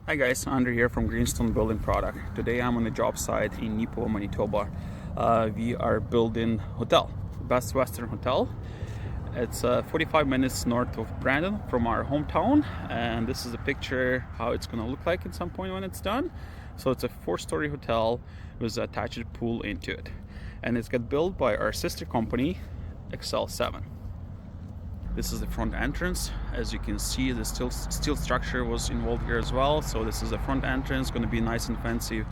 Hi guys, Andre here from Greenstone Building Product. Today I'm on the job site in Neepawa, Manitoba. We are building hotel, Best Western Hotel. It's 45 minutes north of Brandon from our hometown, and this is a picture how it's gonna look like at some point when it's done. So it's a 4-story hotel with an attached pool into it, and it's got built by our sister company, Excel-7. This is the front entrance. As you can see, the steel structure was involved here as well. So this is the front entrance, going to be nice and fancy,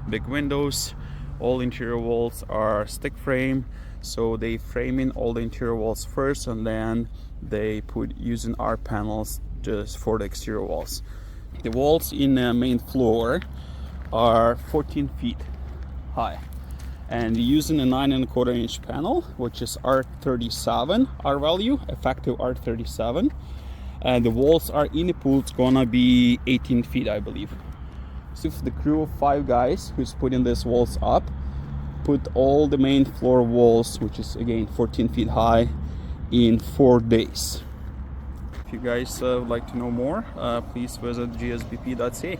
big windows. All interior walls are stick frame, so they frame in all the interior walls first, and then they put using our panels just for the exterior walls. The walls in the main floor are 14 feet high, and using a 9¼ inch panel, which is R37, R value, effective R37, and the walls are in the pool, it's gonna be 18 feet, I believe. So if the crew of 5 guys who's putting these walls up, put all the main floor walls, which is again 14 feet high, in 4 days. If you guys would like to know more, please visit gsbp.ca.